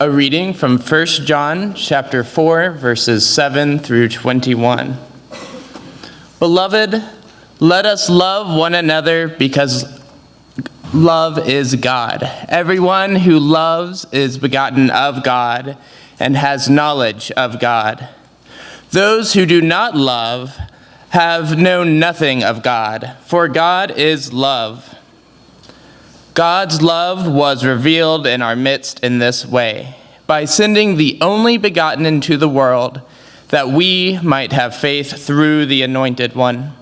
A reading from 1 John chapter 4, verses 7 through 21. Beloved, let us love one another because love is God. Everyone who loves is begotten of God and has knowledge of God. Those who do not love have known nothing of God, for God is love. God's love was revealed in our midst in this way, by sending the only begotten into the world, that we might have faith through the Anointed One.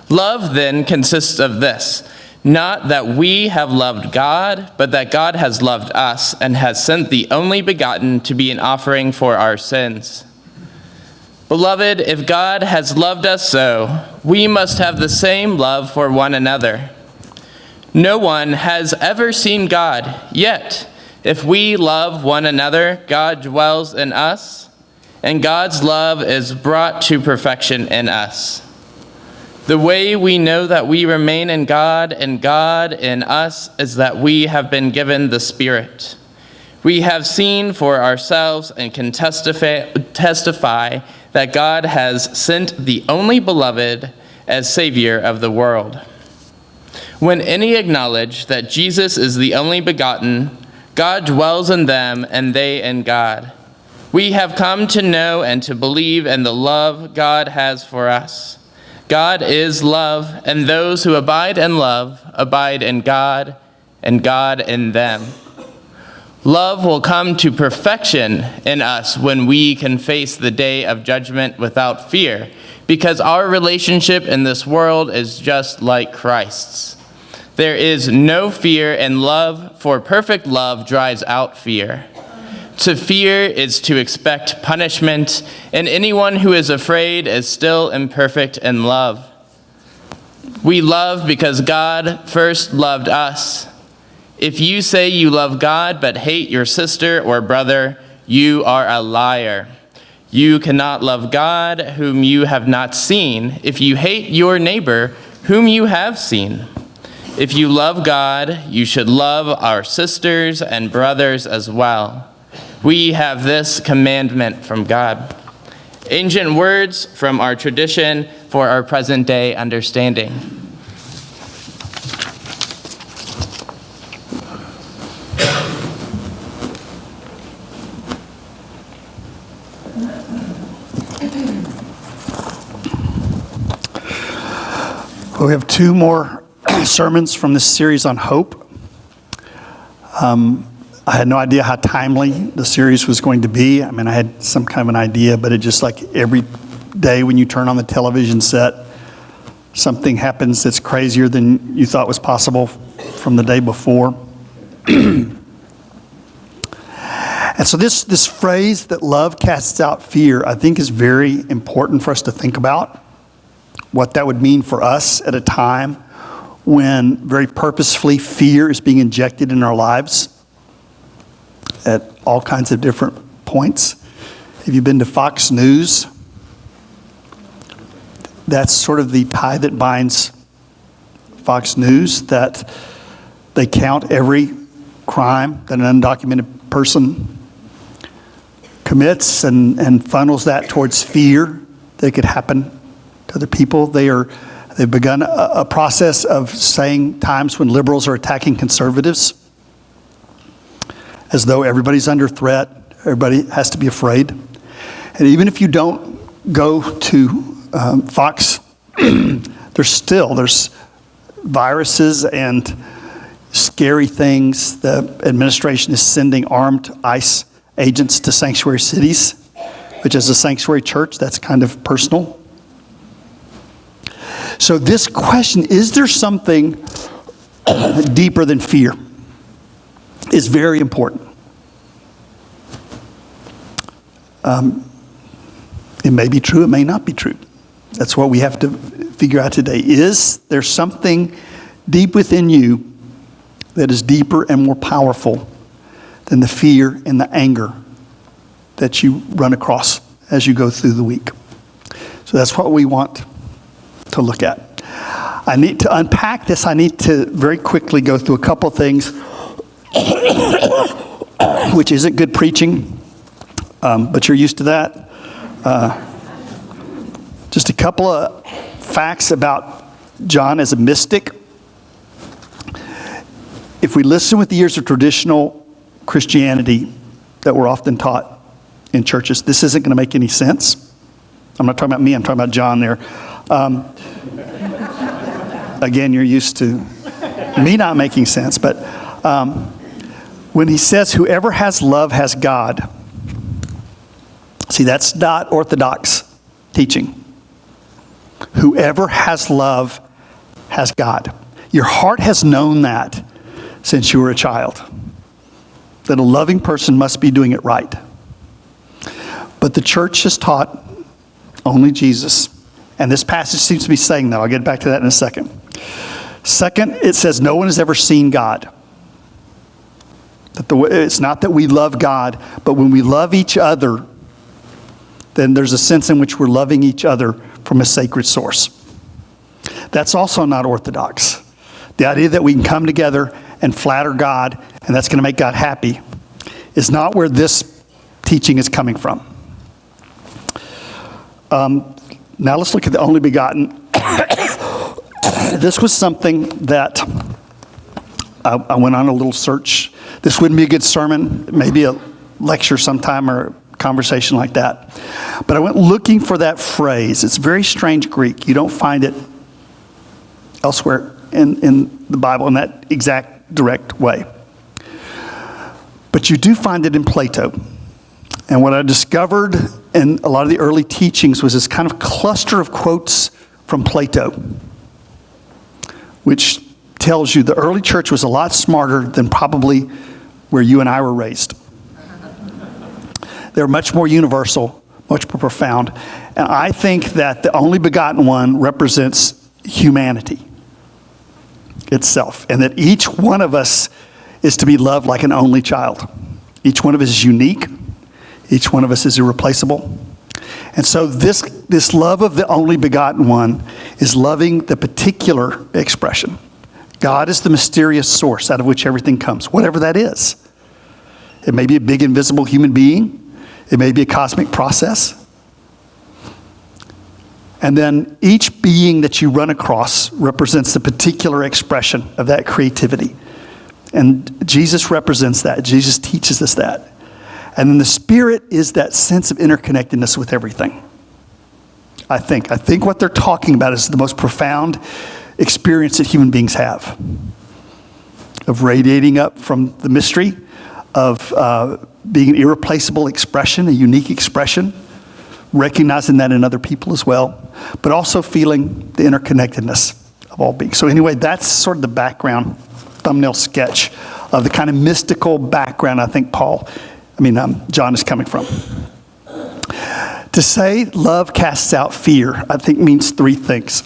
Love then consists of this, not that we have loved God, but that God has loved us and has sent the only begotten to be an offering for our sins. Beloved, if God has loved us so, we must have the same love for one another. No one has ever seen God, yet if we love one another, God dwells in us, and God's love is brought to perfection in us. The way we know that we remain in God and God in us is that we have been given the Spirit. We have seen for ourselves and can testify that God has sent the only beloved as Savior of the world. When any acknowledge that Jesus is the only begotten, God dwells in them and they in God. We have come to know and to believe in the love God has for us. God is love, and those who abide in love abide in God, and God in them. Love will come to perfection in us when we can face the day of judgment without fear, because our relationship in this world is just like Christ's. There is no fear in love, for perfect love drives out fear. To fear is to expect punishment, and anyone who is afraid is still imperfect in love. We love because God first loved us. If you say you love God but hate your sister or brother, you are a liar. You cannot love God whom you have not seen if you hate your neighbor whom you have seen. If you love God, you should love our sisters and brothers as well. We have this commandment from God. Ancient words from our tradition for our present day understanding. We have two more sermons from this series on hope. I had no idea how timely the series was going to be. I mean, I had some kind of an idea, but it just like every day when you turn on the television set, something happens that's crazier than you thought was possible from the day before. And so this phrase that love casts out fear, I think is very important for us to think about. What that would mean for us at a time when very purposefully fear is being injected in our lives at all kinds of different points. Have you been to Fox News? That's sort of the tie that binds Fox News, that they count every crime that an undocumented person commits and funnels that towards fear that could happen to other people. They've begun a process of saying times when liberals are attacking conservatives, as though everybody's under threat, everybody has to be afraid. And even if you don't go to Fox, there's viruses and scary things. The administration is sending armed ICE agents to sanctuary cities, which is a sanctuary church, that's kind of personal. So this question, is there something deeper than fear, is very important. It may be true, it may not be true. That's what we have to figure out today. Is there something deep within you that is deeper and more powerful than the fear and the anger that you run across as you go through the week? So that's what we want to look at. I need to unpack this. I need to very quickly go through a couple things which isn't good preaching, but you're used to that. Just a couple of facts about John as a mystic. If we listen with the ears of traditional Christianity that we're often taught in churches, this isn't going to make any sense. I'm not talking about me, I'm talking about John there. Again, you're used to me not making sense, but when he says, whoever has love has God, see, that's not orthodox teaching. Whoever has love has God. Your heart has known that since you were a child, that a loving person must be doing it right. But the church has taught only Jesus. And this passage seems to be saying that. I'll get back to that in a second. Second, it says no one has ever seen God. It's not that we love God, but when we love each other, then there's a sense in which we're loving each other from a sacred source. That's also not orthodox. The idea that we can come together and flatter God, and that's going to make God happy, is not where this teaching is coming from. Now let's look at the only begotten. This was something that I went on a little search. This wouldn't be a good sermon, maybe a lecture sometime or a conversation like that. But I went looking for that phrase. It's very strange Greek. You don't find it elsewhere in the Bible in that exact direct way. But you do find it in Plato. And what I discovered in a lot of the early teachings was this kind of cluster of quotes from Plato, which tells you the early church was a lot smarter than probably where you and I were raised. They're much more universal, much more profound. And I think that the only begotten one represents humanity itself, and that each one of us is to be loved like an only child. Each one of us is unique. Each one of us is irreplaceable. And so this love of the only begotten one is loving the particular expression. God is the mysterious source out of which everything comes, whatever that is. It may be a big invisible human being. It may be a cosmic process. And then each being that you run across represents the particular expression of that creativity. And Jesus represents that. Jesus teaches us that. And then the Spirit is that sense of interconnectedness with everything. I think what they're talking about is the most profound experience that human beings have. Of radiating up from the mystery, of being an irreplaceable expression, a unique expression, recognizing that in other people as well, but also feeling the interconnectedness of all beings. So anyway, that's sort of the background, thumbnail sketch of the kind of mystical background I think John is coming from. To say love casts out fear, I think means three things.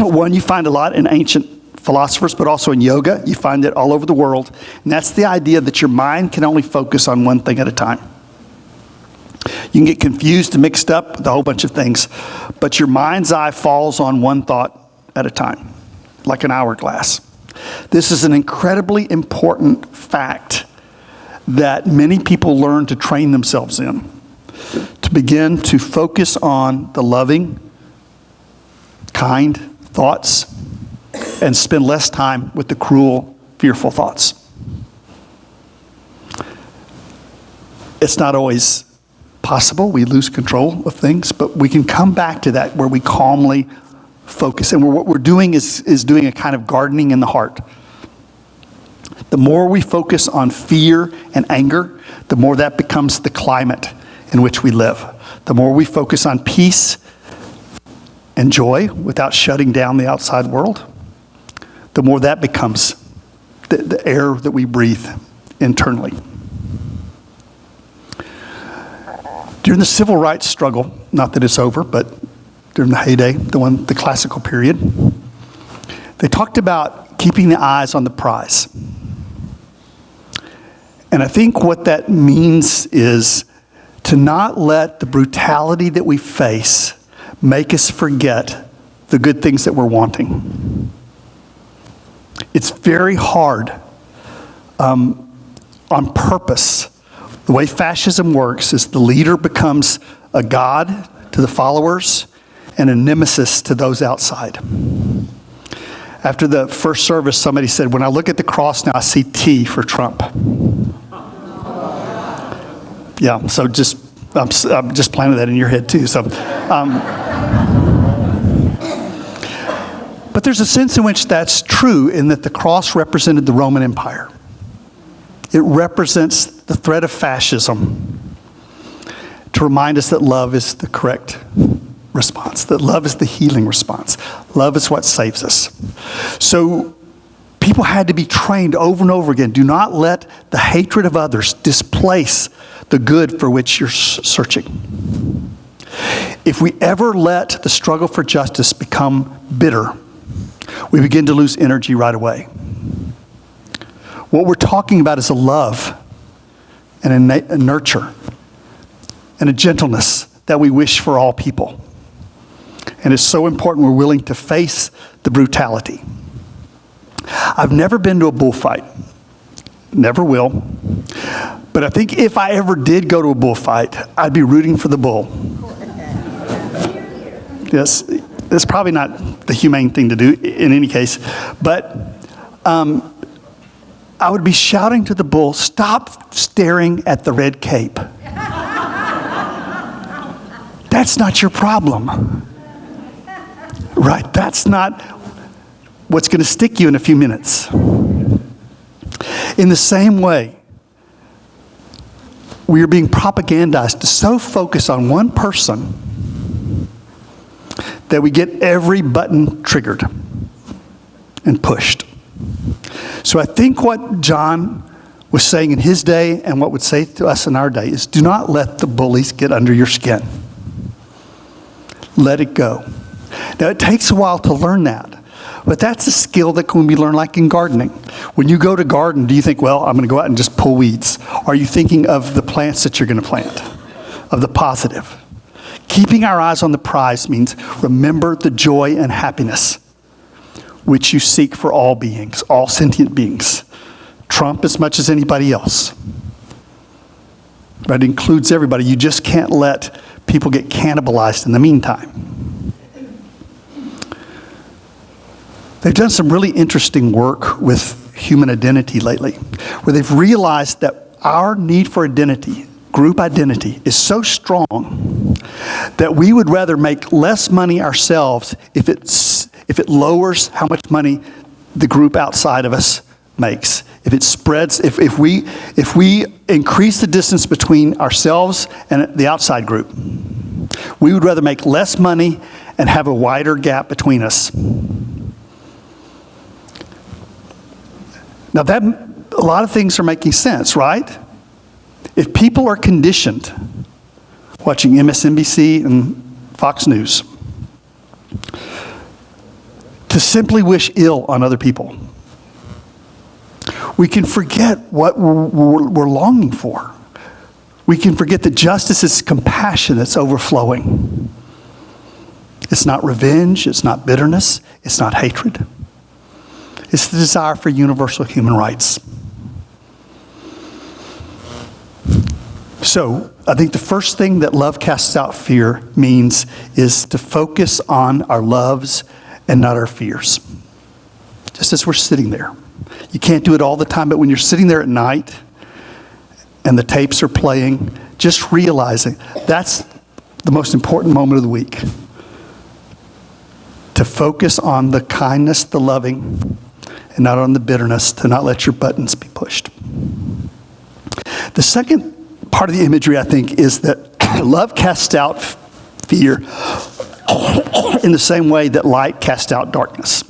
One, you find a lot in ancient philosophers, but also in yoga. You find it all over the world. And that's the idea that your mind can only focus on one thing at a time. You can get confused and mixed up with a whole bunch of things, but your mind's eye falls on one thought at a time, like an hourglass. This is an incredibly important fact that many people learn to train themselves in, to begin to focus on the loving, kind thoughts and spend less time with the cruel, fearful thoughts. It's not always possible. We lose control of things, but we can come back to that where we calmly focus. And what we're doing is doing a kind of gardening in the heart. The more we focus on fear and anger, the more that becomes the climate in which we live. The more we focus on peace and joy without shutting down the outside world, the more that becomes the air that we breathe internally. During the civil rights struggle, not that it's over, but during the heyday, the classical period, they talked about keeping the eyes on the prize. And I think what that means is to not let the brutality that we face make us forget the good things that we're wanting. It's very hard on purpose. The way fascism works is the leader becomes a god to the followers and a nemesis to those outside. After the first service, somebody said, when I look at the cross now, I see T for Trump. Yeah, so I'm just planting that in your head too. So, but there's a sense in which that's true in that the cross represented the Roman Empire. It represents the threat of fascism to remind us that love is the correct response, that love is the healing response. Love is what saves us. So people had to be trained over and over again. Do not let the hatred of others displace the good for which you're searching. If we ever let the struggle for justice become bitter, we begin to lose energy right away. What we're talking about is a love and a nurture and a gentleness that we wish for all people. And it's so important we're willing to face the brutality. I've never been to a bullfight. Never will. But I think if I ever did go to a bullfight, I'd be rooting for the bull. Yes, it's probably not the humane thing to do in any case. But I would be shouting to the bull, stop staring at the red cape. That's not your problem. Right, that's not what's going to stick you in a few minutes. In the same way, we are being propagandized to so focus on one person that we get every button triggered and pushed. So I think what John was saying in his day and what would say to us in our day is do not let the bullies get under your skin. Let it go. Now, it takes a while to learn that, but that's a skill that can be learned like in gardening. When you go to garden, do you think, well, I'm going to go out and just pull weeds? Are you thinking of the plants that you're going to plant, of the positive? Keeping our eyes on the prize means remember the joy and happiness which you seek for all beings, all sentient beings, Trump as much as anybody else. But it includes everybody. You just can't let people get cannibalized in the meantime. They've done some really interesting work with human identity lately, where they've realized that our need for identity, group identity, is so strong that we would rather make less money ourselves if it lowers how much money the group outside of us makes. If it spreads, if we increase the distance between ourselves and the outside group, we would rather make less money and have a wider gap between us. Now that, a lot of things are making sense, right? If people are conditioned watching MSNBC and Fox News to simply wish ill on other people, we can forget what we're longing for. We can forget that justice is compassion that's overflowing. It's not revenge, it's not bitterness, it's not hatred. It's the desire for universal human rights. So, I think the first thing that love casts out fear means is to focus on our loves and not our fears. Just as we're sitting there. You can't do it all the time, but when you're sitting there at night and the tapes are playing, just realizing that's the most important moment of the week. To focus on the kindness, the loving, and not on the bitterness, to not let your buttons be pushed. The second part of the imagery, I think, is that love casts out fear in the same way that light casts out darkness.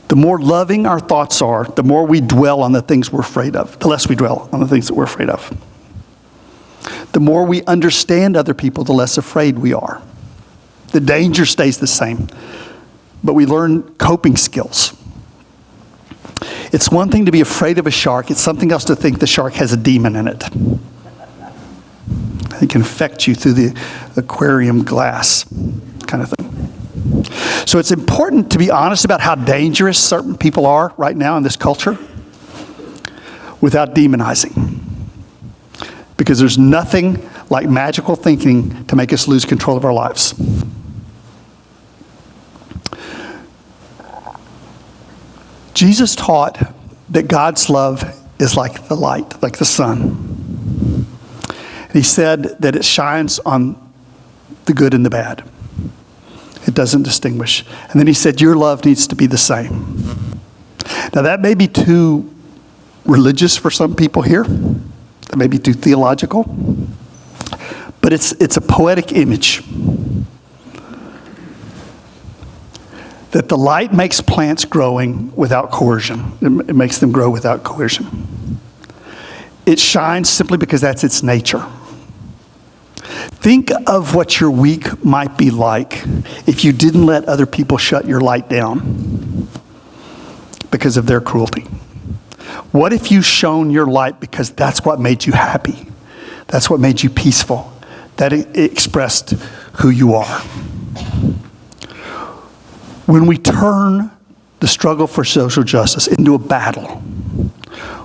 The more loving our thoughts are, the more we dwell on the things we're afraid of, the less we dwell on the things that we're afraid of. The more we understand other people, the less afraid we are. The danger stays the same, but we learn coping skills. It's one thing to be afraid of a shark. It's something else to think the shark has a demon in it. It can affect you through the aquarium glass kind of thing. So it's important to be honest about how dangerous certain people are right now in this culture without demonizing. Because there's nothing like magical thinking to make us lose control of our lives. Jesus taught that God's love is like the light, like the sun. He said that it shines on the good and the bad. It doesn't distinguish. And then he said, your love needs to be the same. Now that may be too religious for some people here. That may be too theological. But it's a poetic image. That the light makes plants growing without coercion. It makes them grow without coercion. It shines simply because that's its nature. Think of what your week might be like if you didn't let other people shut your light down because of their cruelty. What if you shone your light because that's what made you happy? That's what made you peaceful. That it expressed who you are. When we turn the struggle for social justice into a battle,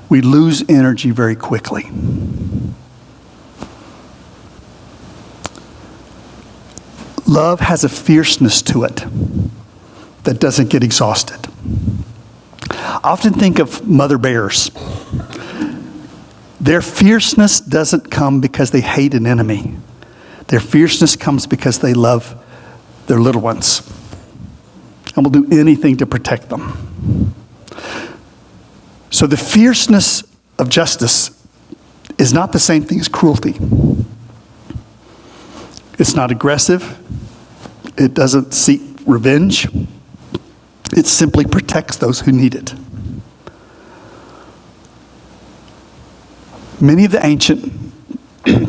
we lose energy very quickly. Love has a fierceness to it that doesn't get exhausted. I often think of mother bears. Their fierceness doesn't come because they hate an enemy. Their fierceness comes because they love their little ones and will do anything to protect them. So the fierceness of justice is not the same thing as cruelty. It's not aggressive. It doesn't seek revenge. It simply protects those who need it. Many of the ancient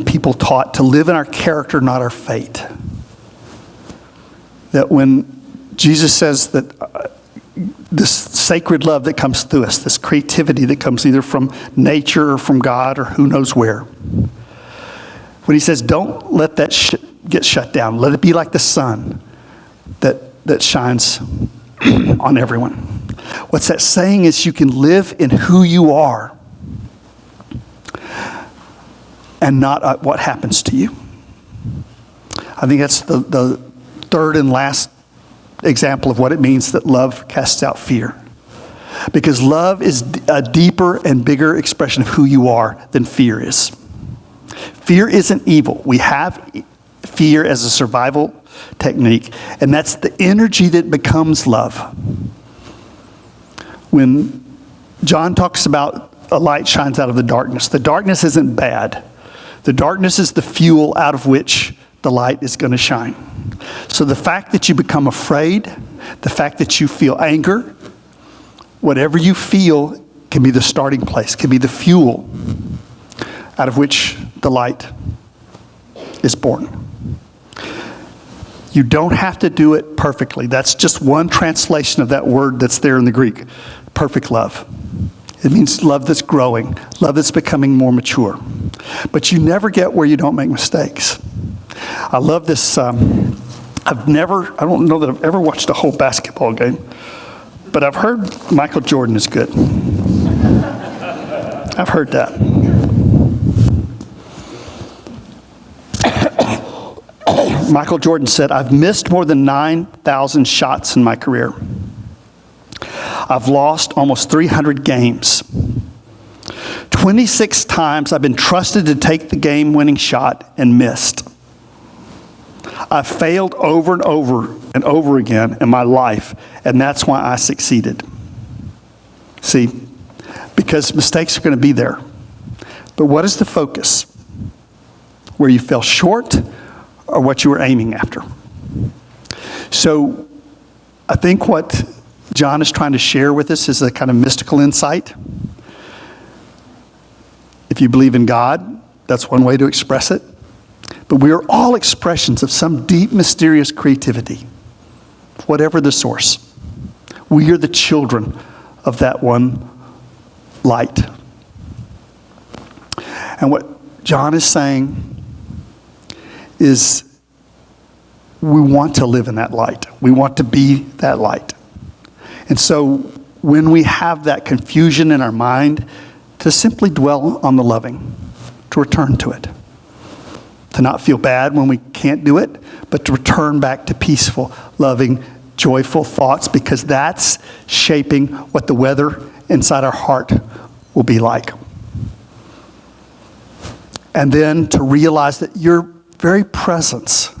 people taught to live in our character, not our fate. That when Jesus says that this sacred love that comes through us, this creativity that comes either from nature or from God or who knows where, when he says, don't let that get shut down. Let it be like the sun that shines on everyone. What's that saying is you can live in who you are and not what happens to you. I think that's the third and last example of what it means that love casts out fear. Because love is a deeper and bigger expression of who you are than fear is. Fear isn't evil. We have fear as a survival technique, and that's the energy that becomes love. When John talks about a light shines out of the darkness isn't bad. The darkness is the fuel out of which the light is going to shine. So the fact that you become afraid, the fact that you feel anger, whatever you feel can be the starting place, can be the fuel out of which the light is born. You don't have to do it perfectly. That's just one translation of that word that's there in the Greek, perfect love. It means love that's growing, love that's becoming more mature. But you never get where you don't make mistakes. I love this. I don't know that I've ever watched a whole basketball game, but I've heard Michael Jordan is good. I've heard that. Michael Jordan said, I've missed more than 9,000 shots in my career. I've lost almost 300 games. 26 times I've been trusted to take the game-winning shot and missed. I've failed over and over again in my life, and that's why I succeeded. See, because mistakes are going to be there. But what is the focus? Where you fell short or what you were aiming after? So I think what John is trying to share with us is a kind of mystical insight. If you believe in God, that's one way to express it. But we are all expressions of some deep, mysterious creativity, whatever the source. We are the children of that one light. And what John is saying is we want to live in that light. We want to be that light. And so when we have that confusion in our mind, to simply dwell on the loving, to return to it. To not feel bad when we can't do it, but to return back to peaceful, loving, joyful thoughts, because that's shaping what the weather inside our heart will be like. And then to realize that your very presence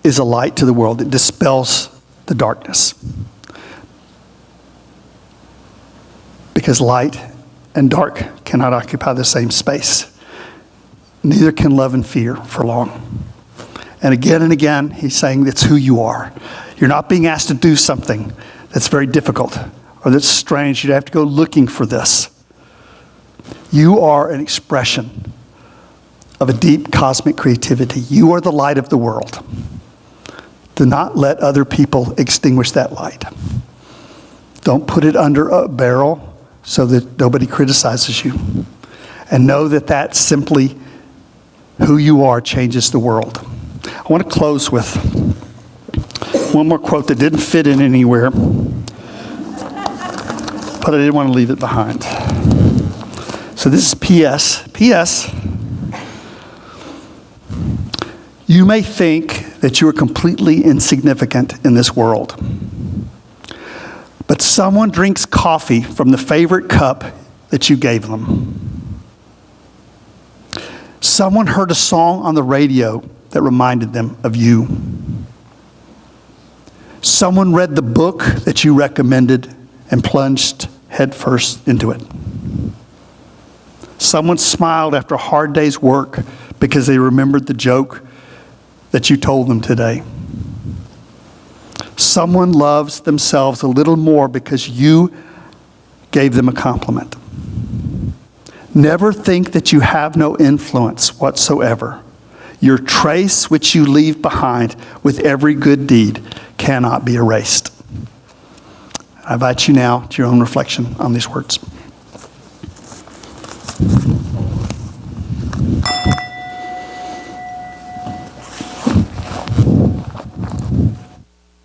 is a light to the world. It dispels the darkness. Because light and dark cannot occupy the same space. Neither can love and fear for long. And again, he's saying that's who you are. You're not being asked to do something that's very difficult or that's strange. You'd have to go looking for this. You are an expression of a deep cosmic creativity. You are the light of the world. Do not let other people extinguish that light. Don't put it under a barrel so that nobody criticizes you. And know that that simply who you are changes the world. I want to close with one more quote that didn't fit in anywhere, but I didn't want to leave it behind. So this is P.S. P.S. You may think that you are completely insignificant in this world, but someone drinks coffee from the favorite cup that you gave them. Someone heard a song on the radio that reminded them of you. Someone read the book that you recommended and plunged headfirst into it. Someone smiled after a hard day's work because they remembered the joke that you told them today. Someone loves themselves a little more because you gave them a compliment. Never think that you have no influence whatsoever. Your trace which you leave behind with every good deed cannot be erased. I invite you now to your own reflection on these words.